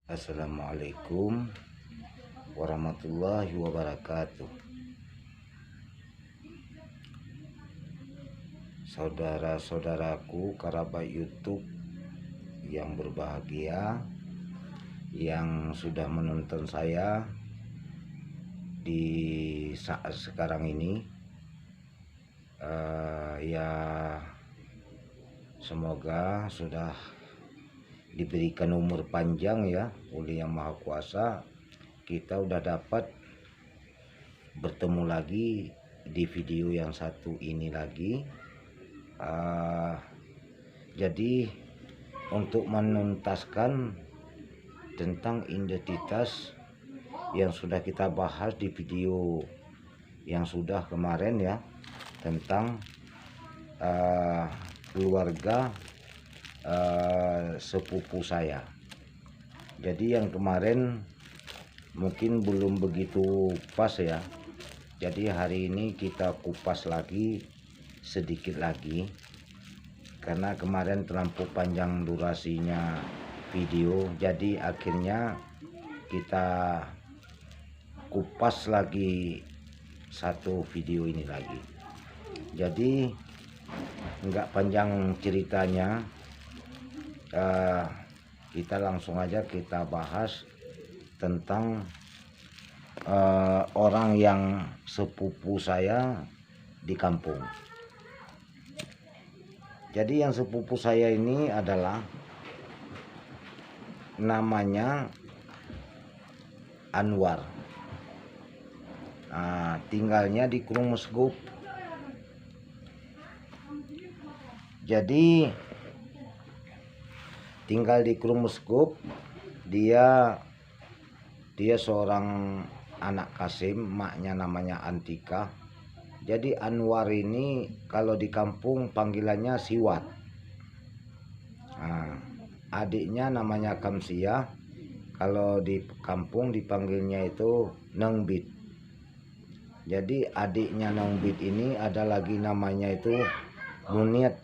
Assalamualaikum warahmatullahi wabarakatuh. Saudara-saudaraku kerabat YouTube yang berbahagia, yang sudah menonton saya di saat sekarang ini, ya semoga sudah diberikan umur panjang ya oleh Yang Maha Kuasa. Kita udah dapat bertemu lagi di video yang satu ini lagi. Jadi untuk menuntaskan tentang identitas yang sudah kita bahas di video yang sudah kemarin ya, tentang keluarga sepupu saya. Jadi yang kemarin mungkin belum begitu pas ya, jadi hari ini kita kupas lagi sedikit lagi, karena kemarin terlampau panjang durasinya video, jadi akhirnya kita kupas lagi satu video ini lagi. Jadi nggak panjang ceritanya, kita langsung aja kita bahas tentang orang yang sepupu saya di kampung. Jadi yang sepupu saya ini adalah namanya Anwar. Tinggalnya di Krungmusgup. Jadi tinggal di Krungmusgup, dia seorang anak Kasim, maknya namanya Antika. Jadi Anwar ini kalau di kampung panggilannya Siwat. Adiknya namanya Kamsia, kalau di kampung dipanggilnya itu Nengbit. Jadi adiknya Nengbit ini ada lagi namanya itu Muniat,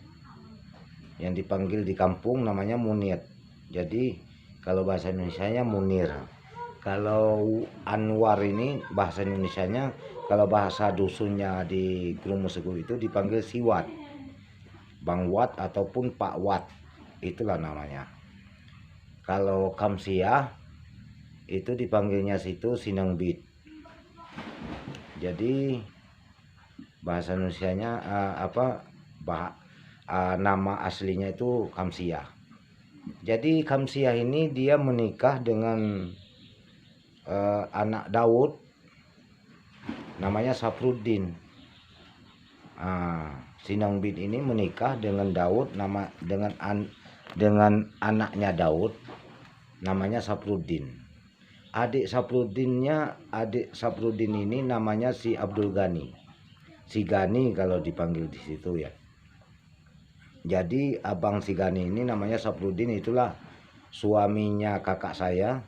yang dipanggil di kampung namanya Muniat. Jadi kalau bahasa Indonesianya Munir. Kalau Anwar ini bahasa Indonesianya, kalau bahasa dusunnya di Krungmusgup itu dipanggil Siwat, Bang Wat ataupun Pak Wat, itulah namanya. Kalau Kamsia itu dipanggilnya situ Sinengbit. Jadi bahasa Indonesianya nama aslinya itu Kamsia. Jadi Kamsia ini dia menikah dengan anak Daud namanya Safruddin. Sinengbit ini menikah dengan Daud, dengan anaknya Daud namanya Safruddin. Adik Safruddin ini namanya si Abdul Ghani, si Ghani kalau dipanggil di situ ya. Jadi abang si Ghani ini namanya Safruddin, itulah suaminya kakak saya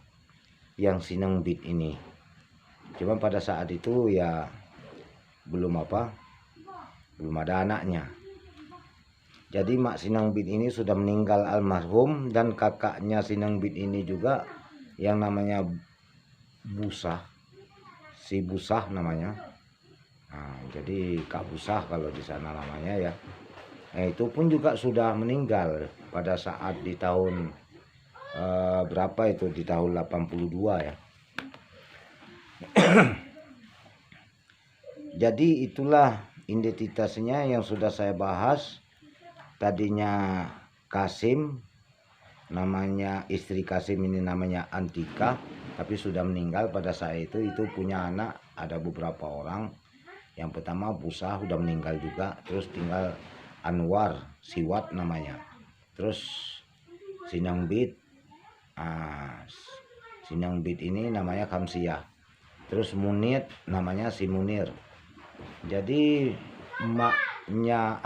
yang Sinengbit ini. Cuma pada saat itu ya belum ada anaknya. Jadi mak Sinengbit ini sudah meninggal almarhum, dan kakaknya Sinengbit ini juga yang namanya Busah, si Busah namanya. Jadi Kak Busah kalau di sana namanya ya. Itu pun juga sudah meninggal pada saat di tahun berapa itu, di tahun 82 ya. Jadi itulah identitasnya yang sudah saya bahas. Tadinya Kasim, namanya istri Kasim ini namanya Antika, tapi sudah meninggal pada saat itu punya anak ada beberapa orang. Yang pertama Busah sudah meninggal juga, terus tinggal Anwar, Siwat namanya. Terus Sinengbit, Sinengbit ini namanya Kamsia. Terus Munir namanya si Munir. Jadi maknya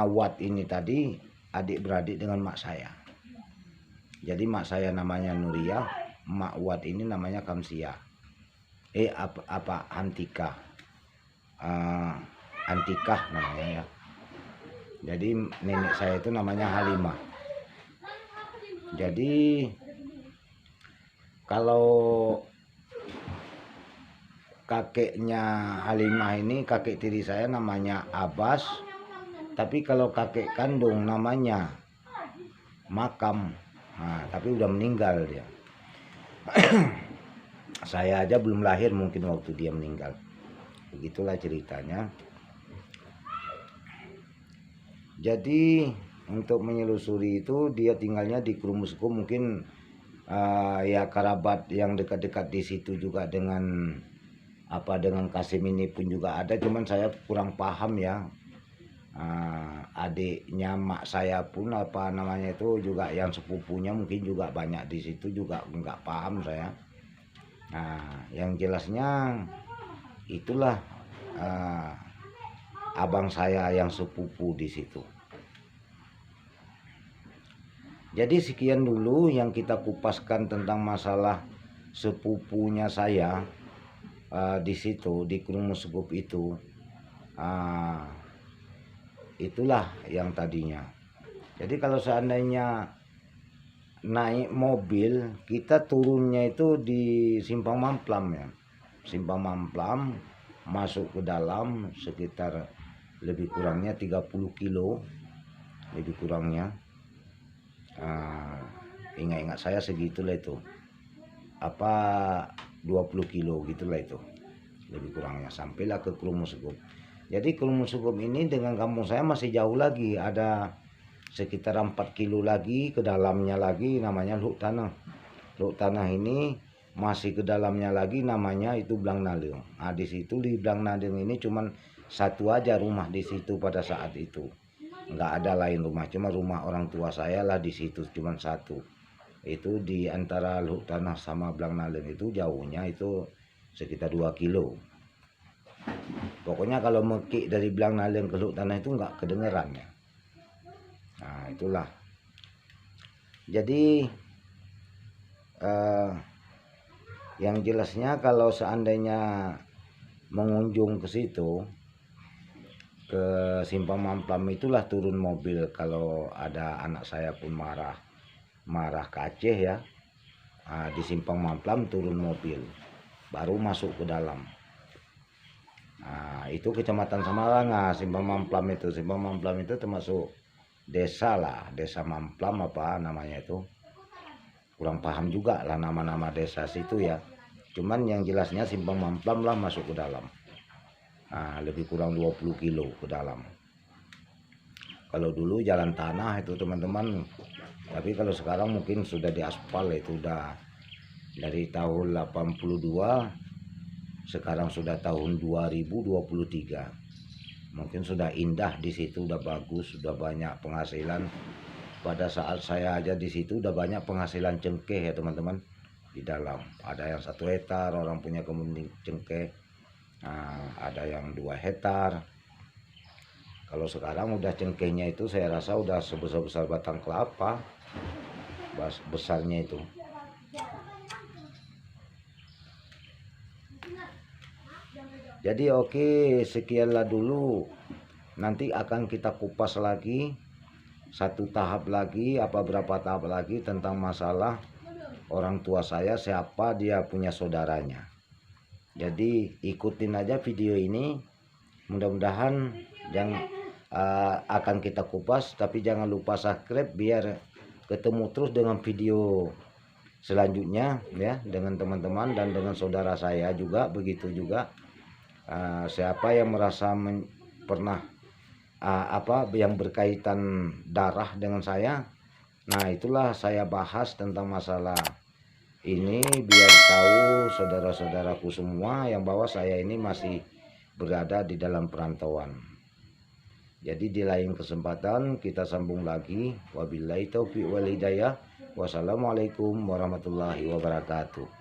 Wat ini tadi adik beradik dengan mak saya. Jadi mak saya namanya Nuria, mak Wat ini namanya Kamsia. Antika. Antikah namanya ya. Jadi nenek saya itu namanya Halimah. Jadi kalau kakeknya Halimah ini, kakek tiri saya namanya Abbas, tapi kalau kakek kandung namanya Makam. Nah, tapi udah meninggal dia. Saya aja belum lahir mungkin waktu dia meninggal. Begitulah ceritanya. Jadi untuk menyelusuri itu dia tinggalnya di Krumusku, mungkin ya kerabat yang dekat-dekat di situ juga dengan dengan Kasim ini pun juga ada, cuman saya kurang paham ya. Adiknya mak saya pun itu juga yang sepupunya mungkin juga banyak di situ, juga nggak paham saya. Nah, yang jelasnya itulah abang saya yang sepupu di situ. Jadi sekian dulu yang kita kupaskan tentang masalah sepupunya saya di situ di Krumusgup itu. Itulah yang tadinya. Jadi kalau seandainya naik mobil, kita turunnya itu di Simpang Mamplam ya. Simpang Mamplam, masuk ke dalam sekitar lebih kurangnya 30 kilo lebih kurangnya. Ingat-ingat saya segitulah itu, 20 kilo gitulah itu lebih kurangnya, sampailah ke Krumusgup. Jadi Krumusgup ini dengan kampung saya masih jauh lagi, ada sekitar 4 kilo lagi ke dalamnya lagi, namanya Luk Tanah. Luk Tanah ini masih ke dalamnya lagi, namanya itu Blang Naleng. Nah, di situ di Blang Naleng ini cuman satu aja rumah di situ pada saat itu, nggak ada lain rumah, cuma rumah orang tua saya lah di situ, cuman satu. Itu di antara Luk Tanah sama Blang Naleng itu jauhnya itu sekitar 2 kilo. Pokoknya kalau mekik dari Blang Naleng ke Luk Tanah itu nggak kedengeran ya. Nah, itulah. Jadi yang jelasnya kalau seandainya mengunjung ke situ, ke Simpang Mamplam itulah turun mobil. Kalau ada anak saya pun marah ke Aceh ya, di Simpang Mamplam turun mobil, baru masuk ke dalam. Itu Kecamatan Samalanga. Simpang Mamplam itu termasuk desa lah, Desa Mamplam apa namanya itu, kurang paham juga lah nama-nama desa situ ya. Cuman yang jelasnya Simpang Mamplam lah masuk ke dalam. Lebih kurang 20 kilo ke dalam. Kalau dulu jalan tanah itu teman-teman, tapi kalau sekarang mungkin sudah diaspal, itu udah dari tahun 82, sekarang sudah tahun 2023. Mungkin sudah indah di situ, udah bagus, sudah banyak penghasilan. Pada saat saya aja di situ udah banyak penghasilan cengkeh ya teman-teman. Di dalam ada yang 1 hektar orang punya kebun cengkeh, ada yang 2 hektar. Kalau sekarang udah cengkehnya itu saya rasa udah sebesar-besar batang kelapa, besarnya itu. Jadi oke, sekianlah dulu. Nanti akan kita kupas lagi satu tahap lagi, berapa tahap lagi tentang masalah orang tua saya, siapa dia punya saudaranya. Jadi ikutin aja video ini, mudah-mudahan yang akan kita kupas. Tapi jangan lupa subscribe biar ketemu terus dengan video selanjutnya ya, dengan teman-teman dan dengan saudara saya juga begitu juga. Siapa yang merasa pernah yang berkaitan darah dengan saya, nah itulah saya bahas tentang masalah ini biar tahu saudara-saudaraku semua yang bahwa saya ini masih berada di dalam perantauan. Jadi di lain kesempatan kita sambung lagi. Wabillahi taufiq wal hidayah. Wassalamualaikum warahmatullahi wabarakatuh.